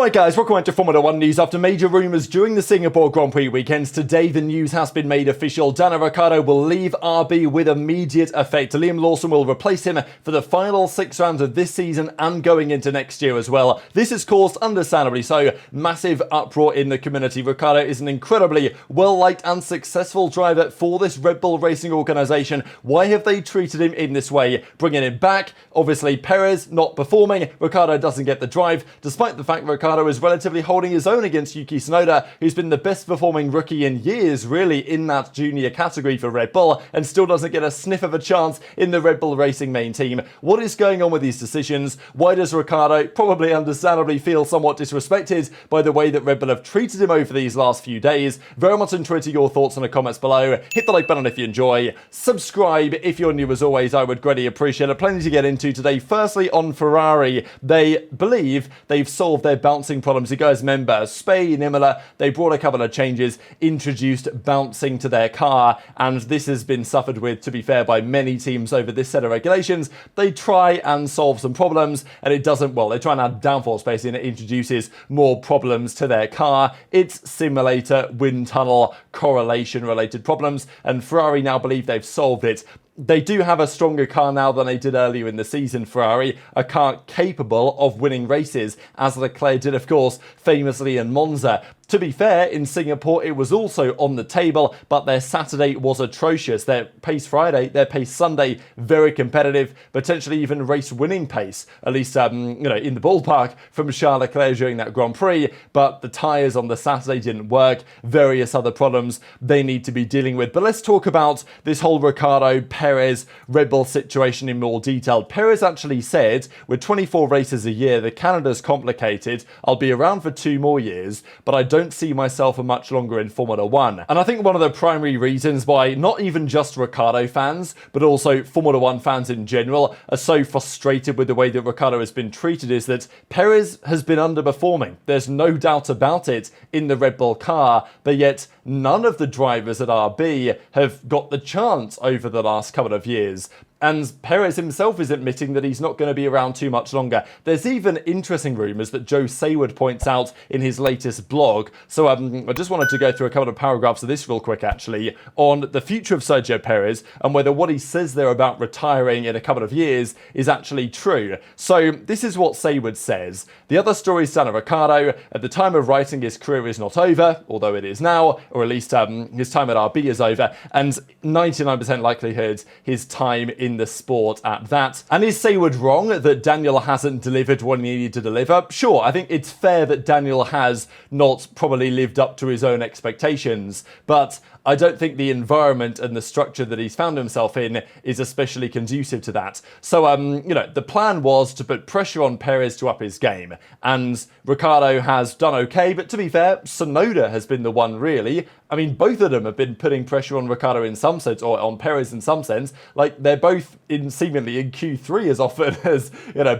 Alright guys, welcome to Formula 1 news. After major rumours during the Singapore Grand Prix weekends, today the news has been made official. Daniel Ricciardo will leave RB with immediate effect. Liam Lawson will replace him for the final 6 rounds of this season and going into next year as well. This has caused, understandably so, massive uproar in the community. Ricciardo is an incredibly well-liked and successful driver for this Red Bull racing organisation. Why have they treated him in this way? Bringing him back, obviously Perez not performing, Ricciardo doesn't get the drive, despite the fact Ricciardo is relatively holding his own against Yuki Tsunoda, who's been the best performing rookie in years, really, in that junior category for Red Bull, and still doesn't get a sniff of a chance in the Red Bull Racing main team. What is going on with these decisions? Why does Ricciardo, probably understandably, feel somewhat disrespected by the way that Red Bull have treated him over these last few days? Very much enjoyed your thoughts in the comments below. Hit the like button if you enjoy. Subscribe if you're new as always, I would greatly appreciate it. Plenty to get into today. Firstly, on Ferrari, they believe they've solved their bouncing problems. You guys remember Spain, Imola, they brought a couple of changes, introduced bouncing to their car, and this has been suffered with, to be fair, by many teams over this set of regulations. They try and solve some problems, and it doesn't, well, they try and add downforce basically, and it introduces more problems to their car. It's simulator, wind tunnel, correlation related problems, and Ferrari now believe they've solved it. They do have a stronger car now than they did earlier in the season, Ferrari, a car capable of winning races, as Leclerc did, of course, famously in Monza. To be fair, in Singapore, it was also on the table, but their Saturday was atrocious. Their pace Friday, their pace Sunday, very competitive, potentially even race-winning pace, at least, in the ballpark from Charles Leclerc during that Grand Prix, but the tyres on the Saturday didn't work, various other problems they need to be dealing with. But let's talk about this whole Ricciardo, Perez, Red Bull situation in more detail. Perez actually said, with 24 races a year, the Canada's complicated, I'll be around for 2 more years, but I don't see myself for much longer in Formula 1. And I think one of the primary reasons why not even just Ricciardo fans, but also Formula 1 fans in general are so frustrated with the way that Ricciardo has been treated is that Perez has been underperforming. There's no doubt about it in the Red Bull car, but yet none of the drivers at RB have got the chance over the last couple of years. And Perez himself is admitting that he's not going to be around too much longer. There's even interesting rumours that Joe Sayward points out in his latest blog. So I just wanted to go through a couple of paragraphs of this real quick, actually, on the future of Sergio Perez and whether what he says there about retiring in a couple of years is actually true. So this is what Sayward says. The other story is Daniel Ricciardo. At the time of writing, his career is not over, although it is now, or at least his time at RB is over, and 99% likelihood his time in the sport at that. And is Sayward wrong that Daniel hasn't delivered what he needed to deliver? Sure, I think it's fair that Daniel has not probably lived up to his own expectations, but I don't think the environment and the structure that he's found himself in is especially conducive to that. So, the plan was to put pressure on Perez to up his game, and Ricciardo has done okay, but to be fair, Tsunoda has been the one really. I mean, both of them have been putting pressure on Ricciardo in some sense, or on Perez in some sense. Like, they're both seemingly in Q3 as often as,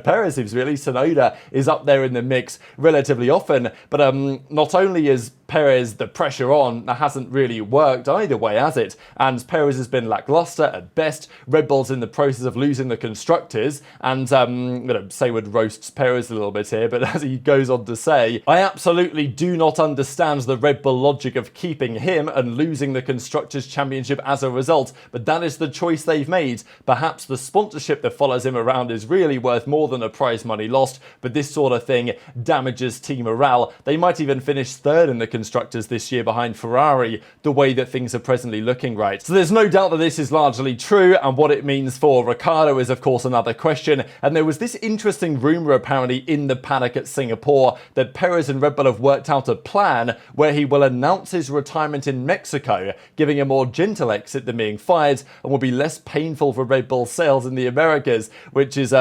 Perez is really. Tsunoda is up there in the mix relatively often, but not only is Perez the pressure on, that hasn't really worked either way, has it? And Perez has been lackluster at best. Red Bull's in the process of losing the constructors, and Sayward roasts Perez a little bit here, but as he goes on to say, I absolutely do not understand the Red Bull logic of keeping him and losing the constructors championship as a result, but that is the choice they've made. Perhaps the sponsorship that follows him around is really worth more than the prize money lost, but this sort of thing damages team morale. They might even finish third in the constructors this year behind Ferrari, the way that things are presently looking right. So there's no doubt that this is largely true, and what it means for Ricciardo is of course another question. And there was this interesting rumour apparently in the paddock at Singapore that Perez and Red Bull have worked out a plan where he will announce his retirement in Mexico, giving a more gentle exit than being fired, and will be less painful for Red Bull sales in the Americas, which is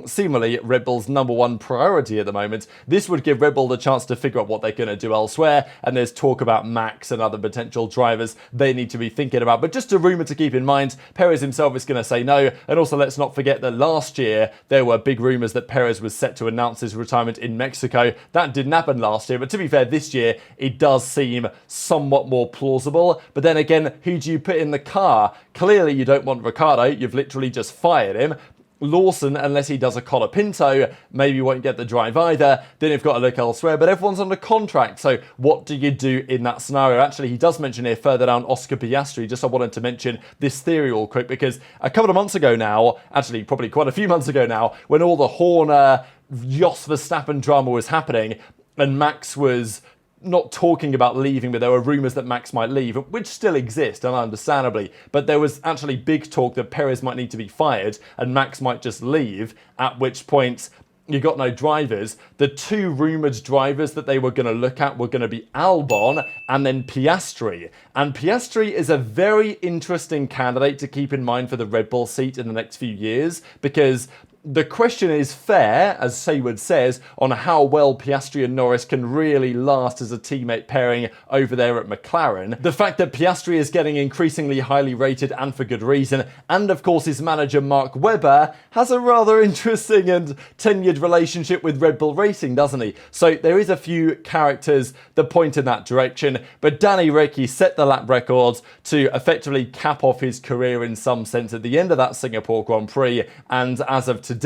seemingly Red Bull's #1 priority at the moment. This would give Red Bull the chance to figure out what they're going to do elsewhere, and there's talk about Max and other potential drivers they need to be thinking about. But just a rumour to keep in mind, Perez himself is going to say no, and also let's not forget that last year there were big rumours that Perez was set to announce his retirement in Mexico. That didn't happen last year, but to be fair, this year it does seem somewhat more plausible. But then again, who do you put in the car? Clearly you don't want Ricciardo, you've literally just fired him. Lawson, unless he does a Colapinto, maybe won't get the drive either. Then you've got to look elsewhere, but everyone's under contract. So what do you do in that scenario? Actually, he does mention here further down Oscar Piastri. Just I wanted to mention this theory real quick, because a couple of months ago now, actually probably quite a few months ago now, when all the Horner, Jos Verstappen drama was happening, and Max was not talking about leaving, but there were rumours that Max might leave, which still exist, and understandably. But there was actually big talk that Perez might need to be fired and Max might just leave, at which point you got no drivers. The two rumoured drivers that they were going to look at were going to be Albon and then Piastri. And Piastri is a very interesting candidate to keep in mind for the Red Bull seat in the next few years, because the question is fair, as Saywood says, on how well Piastri and Norris can really last as a teammate pairing over there at McLaren. The fact that Piastri is getting increasingly highly rated, and for good reason, and of course his manager Mark Webber has a rather interesting and tenured relationship with Red Bull Racing, doesn't he? So there is a few characters that point in that direction, but Danny Rick set the lap records to effectively cap off his career in some sense at the end of that Singapore Grand Prix, and as of today,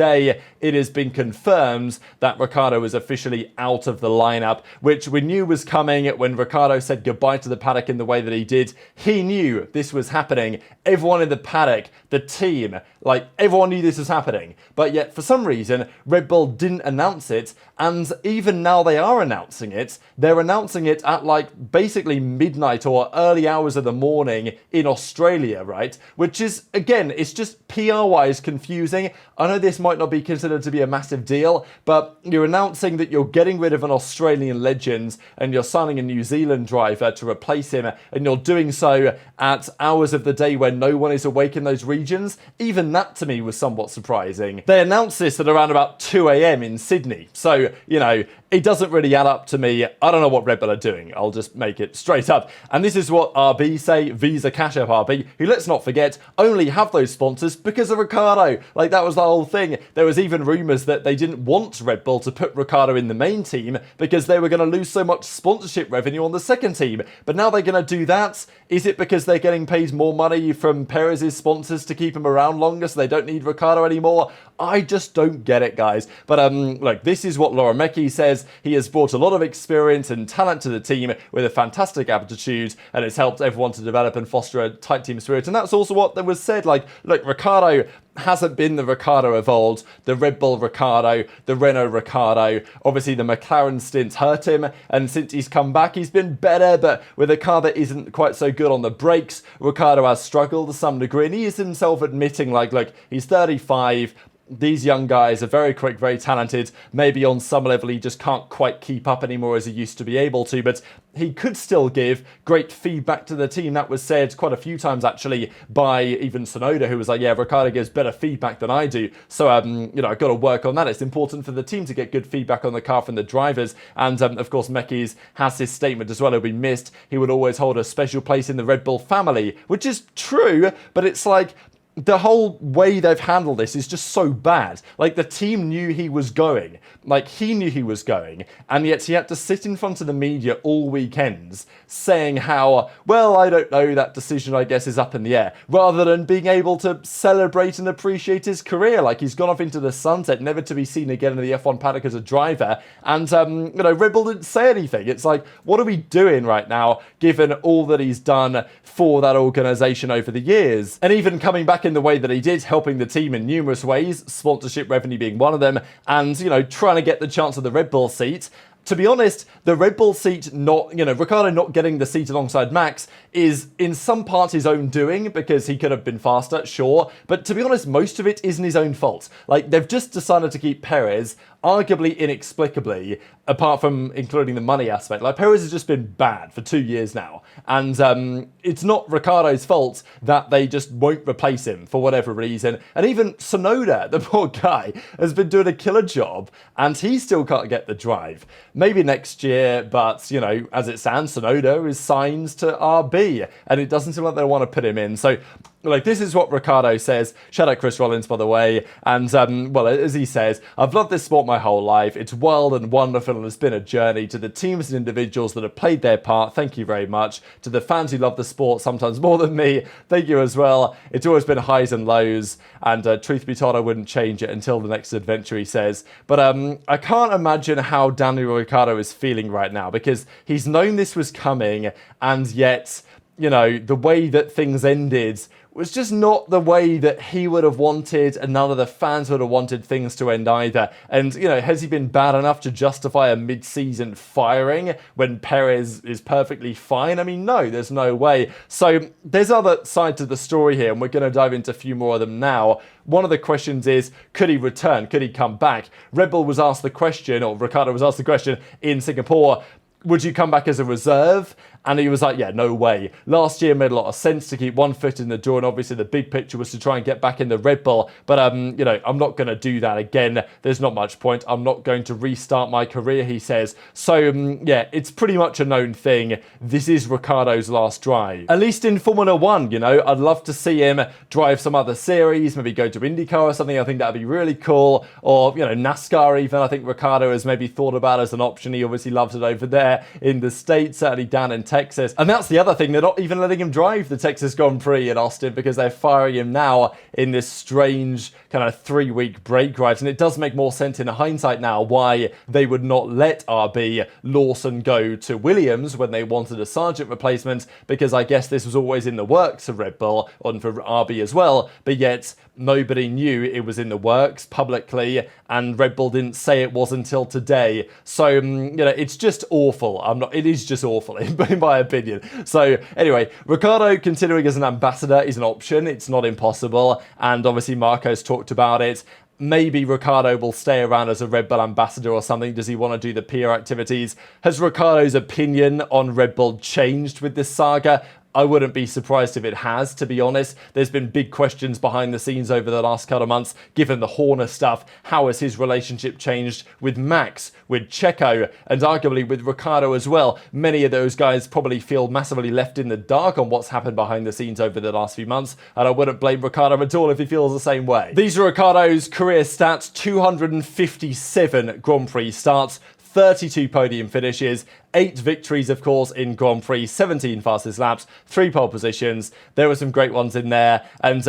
it has been confirmed that Ricciardo is officially out of the lineup, which we knew was coming when Ricciardo said goodbye to the paddock in the way that he did. He knew this was happening. Everyone in the paddock, the team, like everyone knew this was happening. But yet, for some reason, Red Bull didn't announce it, and even now they are announcing it. They're announcing it at like basically midnight or early hours of the morning in Australia, right? Which is, again, it's just PR-wise confusing. I know this might not be considered to be a massive deal, but you're announcing that you're getting rid of an Australian legend and you're signing a New Zealand driver to replace him, and you're doing so at hours of the day when no one is awake in those regions. Even that to me was somewhat surprising. They announced this at around about 2 a.m. in Sydney, so, you know, it doesn't really add up to me. I don't know what Red Bull are doing. I'll just make it straight up. And this is what RB say, Visa Cashapp RB, who, let's not forget, only have those sponsors because of Ricciardo. Like, that was the whole thing. There was even rumours that they didn't want Red Bull to put Ricciardo in the main team because they were going to lose so much sponsorship revenue on the second team. But now they're going to do that. Is it because they're getting paid more money from Perez's sponsors to keep him around longer so they don't need Ricciardo anymore? I just don't get it, guys. But look, this is what Laura Mecki says. He has brought a lot of experience and talent to the team with a fantastic aptitude, and it's helped everyone to develop and foster a tight team spirit. And that's also what was said. Like, look, Ricciardo hasn't been the Ricciardo of old, the Red Bull Ricciardo, the Renault Ricciardo. Obviously, the McLaren stints hurt him, and since he's come back, he's been better, but with a car that isn't quite so good on the brakes, Ricciardo has struggled to some degree, and he is himself admitting, like, look, he's 35, these young guys are very quick, very talented. Maybe on some level he just can't quite keep up anymore as he used to be able to, but he could still give great feedback to the team. That was said quite a few times, actually, by even Tsunoda, who was like, yeah, Ricciardo gives better feedback than I do. So, you know, I've got to work on that. It's important for the team to get good feedback on the car from the drivers. And, of course, Mecki's has his statement as well. He'll be missed. He would always hold a special place in the Red Bull family, which is true, but it's like, the whole way they've handled this is just so bad. Like, the team knew he was going. Like, he knew he was going. And yet he had to sit in front of the media all weekends saying how, well, I don't know, that decision, I guess, is up in the air. Rather than being able to celebrate and appreciate his career. Like, he's gone off into the sunset, never to be seen again in the F1 paddock as a driver. And, you know, Red Bull didn't say anything. It's like, what are we doing right now, given all that he's done for that organisation over the years? And even coming back in the way that he did, helping the team in numerous ways, sponsorship revenue being one of them, and, you know, trying to get the chance of the Red Bull seat. To be honest, the Red Bull seat not, you know, Ricciardo not getting the seat alongside Max is in some part his own doing, because he could have been faster, sure. But to be honest, most of it isn't his own fault. Like, they've just decided to keep Perez, arguably inexplicably, apart from including the money aspect. Like, Perez has just been bad for 2 years now. And it's not Ricciardo's fault that they just won't replace him for whatever reason. And even Tsunoda, the poor guy, has been doing a killer job, and he still can't get the drive. Maybe next year, but, you know, as it stands, Tsunoda is signed to RB, and it doesn't seem like they want to put him in. So Like, this is what Ricciardo says. Shout out Chris Rollins, by the way. And, well, as he says, I've loved this sport my whole life. It's wild and wonderful, and it's been a journey. To the teams and individuals that have played their part, thank you very much. To the fans who love the sport, sometimes more than me, thank you as well. It's always been highs and lows, and truth be told, I wouldn't change it until the next adventure, he says. But I can't imagine how Daniel Ricciardo is feeling right now, because he's known this was coming, and yet, you know, the way that things ended was just not the way that he would have wanted, and none of the fans would have wanted things to end either. And, you know, has he been bad enough to justify a mid-season firing when Perez is perfectly fine? I mean, no, there's no way. So there's other sides to the story here, and we're going to dive into a few more of them now. One of the questions is, could he return? Could he come back? Red Bull was asked the question, or Ricciardo was asked the question in Singapore, would you come back as a reserve? And he was like, yeah, no way. Last year made a lot of sense to keep one foot in the door, and obviously the big picture was to try and get back in the Red Bull. But, you know, I'm not going to do that again. There's not much point. I'm not going to restart my career, he says. So, yeah, it's pretty much a known thing. This is Ricciardo's last drive. At least in Formula 1, you know, I'd love to see him drive some other series, maybe go to IndyCar or something. I think that'd be really cool. Or, you know, NASCAR even. I think Ricciardo has maybe thought about as an option. He obviously loves it over there in the States, certainly down in Texas. And that's the other thing, they're not even letting him drive the Texas Grand Prix in Austin because they're firing him now in this strange kind of 3-week break, right? And it does make more sense in hindsight now why they would not let RB Lawson go to Williams when they wanted a Sargent replacement, because I guess this was always in the works of Red Bull and for RB as well, but yet nobody knew it was in the works publicly, and Red Bull didn't say it was until today. So, you know, it's just awful. It is just awful in my opinion. So anyway, Ricciardo continuing as an ambassador is an option. It's not impossible. And obviously Marco's talked about it. Maybe Ricciardo will stay around as a Red Bull ambassador or something. Does he want to do the PR activities? Has Ricciardo's opinion on Red Bull changed with this saga? I wouldn't be surprised if it has, to be honest. There's been big questions behind the scenes over the last couple of months, given the Horner stuff. How has his relationship changed with Max, with Checo, and arguably with Ricciardo as well? Many of those guys probably feel massively left in the dark on what's happened behind the scenes over the last few months, and I wouldn't blame Ricciardo at all if he feels the same way. These are Ricciardo's career stats: 257 Grand Prix starts, 32 podium finishes, 8 victories, of course, in Grand Prix, 17 fastest laps, 3 pole positions. There were some great ones in there. And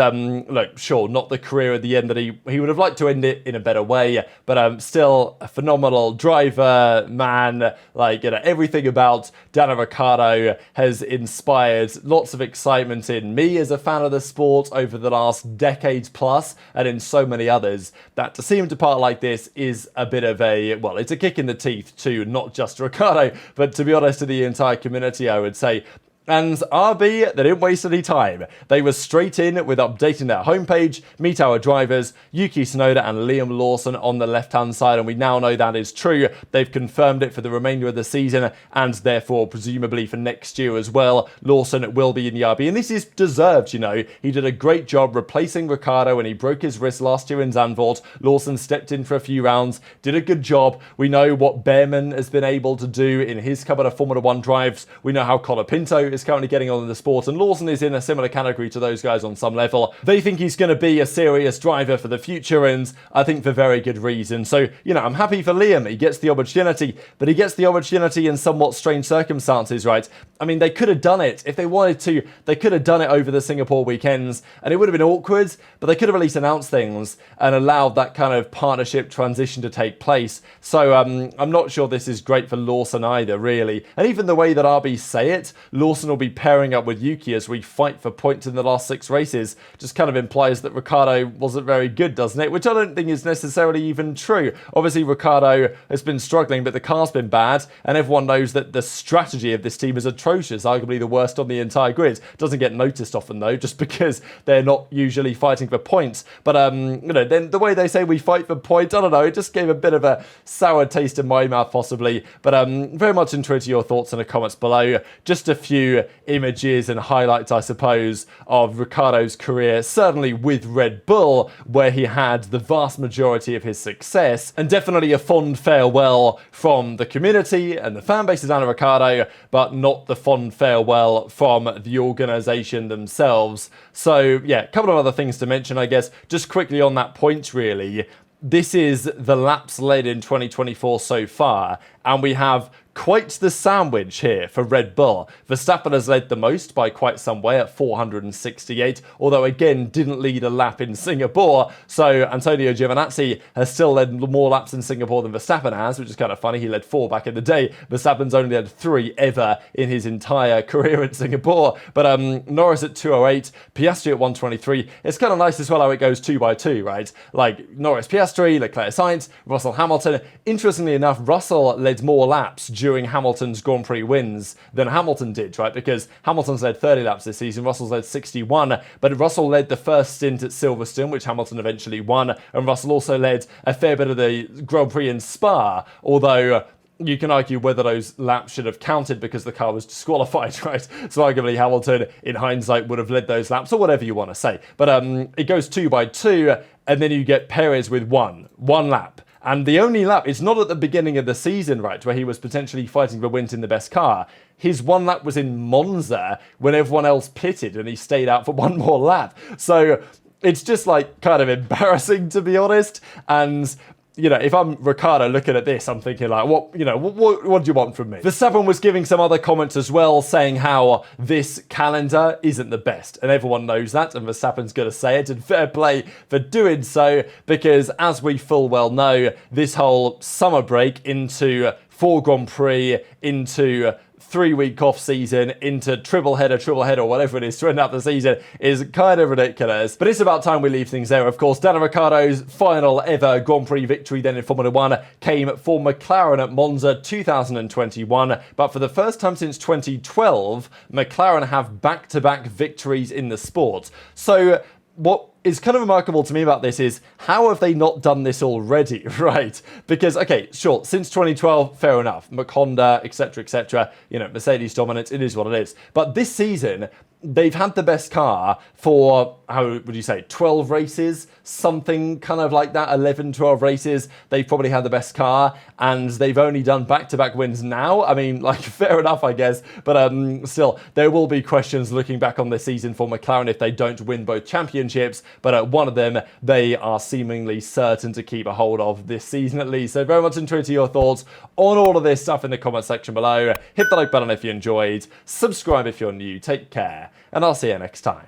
look, sure, not the career at the end that he would have liked to end it in a better way, but still a phenomenal driver, man. Like, you know, everything about Daniel Ricciardo has inspired lots of excitement in me as a fan of the sport over the last decades plus, and in so many others. That to see him depart like this is a bit of a, well, it's a kick in the teeth to not just Ricciardo, but to be honest, to the entire community, I would say. And RB, they didn't waste any time. They were straight in with updating their homepage, meet our drivers, Yuki Tsunoda and Liam Lawson on the left-hand side, and we now know that is true. They've confirmed it for the remainder of the season, and therefore, presumably for next year as well. Lawson will be in the RB, and this is deserved, you know. He did a great job replacing Ricciardo when he broke his wrist last year in Zandvoort. Lawson stepped in for a few rounds, did a good job. We know what Behrman has been able to do in his couple of Formula 1 drives. We know how Colapinto is currently getting on in the sport, and Lawson is in a similar category to those guys on some level. They think he's going to be a serious driver for the future, and I think for very good reason. So, you know, I'm happy for Liam. He gets the opportunity, but he gets the opportunity in somewhat strange circumstances, right? I mean, they could have done it if they wanted to. They could have done it over the Singapore weekends, and it would have been awkward, but they could have at least announced things and allowed that kind of partnership transition to take place. So I'm not sure this is great for Lawson either, really. And even the way that RB say it, Lawson will be pairing up with Yuki as we fight for points in the last 6 races, just kind of implies that Ricciardo wasn't very good, doesn't it? Which I don't think is necessarily even true. Obviously, Ricciardo has been struggling, but the car's been bad, and everyone knows that the strategy of this team is atrocious, arguably the worst on the entire grid. Doesn't get noticed often, though, just because they're not usually fighting for points. But, you know, then the way they say we fight for points, I don't know, it just gave a bit of a sour taste in my mouth, possibly. But very much intrigued to your thoughts in the comments below. Just a few few images and highlights, I suppose, of Ricciardo's career, certainly with Red Bull, where he had the vast majority of his success, and definitely a fond farewell from the community and the fan base of Daniel Ricciardo, but not the fond farewell from the organisation themselves. So yeah, a couple of other things to mention, I guess, just quickly on that point really. This is the laps led in 2024 so far, and we have quite the sandwich here for Red Bull. Verstappen has led the most by quite some way at 468, although again didn't lead a lap in Singapore, so Antonio Giovinazzi has still led more laps in Singapore than Verstappen has, which is kind of funny. He led 4 back in the day. Verstappen's only had 3 ever in his entire career at Singapore, but Norris at 208, Piastri at 123. It's kind of nice as well how it goes 2 by 2, right? Like Norris, Piastri, Leclerc, Sainz, Russell, Hamilton. Interestingly enough, Russell led more laps during Hamilton's Grand Prix wins than Hamilton did, right? Because Hamilton's led 30 laps this season, Russell's led 61, but Russell led the first stint at Silverstone, which Hamilton eventually won, and Russell also led a fair bit of the Grand Prix in Spa, although you can argue whether those laps should have counted because the car was disqualified, right? So arguably Hamilton, in hindsight, would have led those laps, or whatever you want to say. But it goes 2 by 2, and then you get Perez with one lap. And the only lap, it's not at the beginning of the season, right, where he was potentially fighting for wins in the best car. His one lap was in Monza when everyone else pitted and he stayed out for one more lap. So it's just like kind of embarrassing, to be honest. And you know, if I'm Ricciardo looking at this, I'm thinking like, what do you want from me? Verstappen was giving some other comments as well, saying how this calendar isn't the best, and everyone knows that, and Verstappen's going to say it, and fair play for doing so, because as we full well know, this whole summer break into 4 Grand Prix, into 3-week off season, into triple header, whatever it is to end up the season is kind of ridiculous. But it's about time we leave things there, of course. Daniel Ricciardo's final ever Grand Prix victory then in Formula 1 came for McLaren at Monza 2021. But for the first time since 2012, McLaren have back-to-back victories in the sport. So what is kind of remarkable to me about this is, how have they not done this already, right? Because, okay, sure, since 2012, fair enough, Honda, etc., you know, Mercedes dominance, it is what it is. But this season, they've had the best car for, how would you say, 12 races? Something kind of like that, 11, 12 races. They've probably had the best car, and they've only done back-to-back wins now. I mean, like, fair enough, I guess. But still, there will be questions looking back on this season for McLaren if they don't win both championships. But one of them, they are seemingly certain to keep a hold of this season at least. So very much interested to your thoughts on all of this stuff in the comment section below. Hit the like button if you enjoyed. Subscribe if you're new. Take care. And I'll see you next time.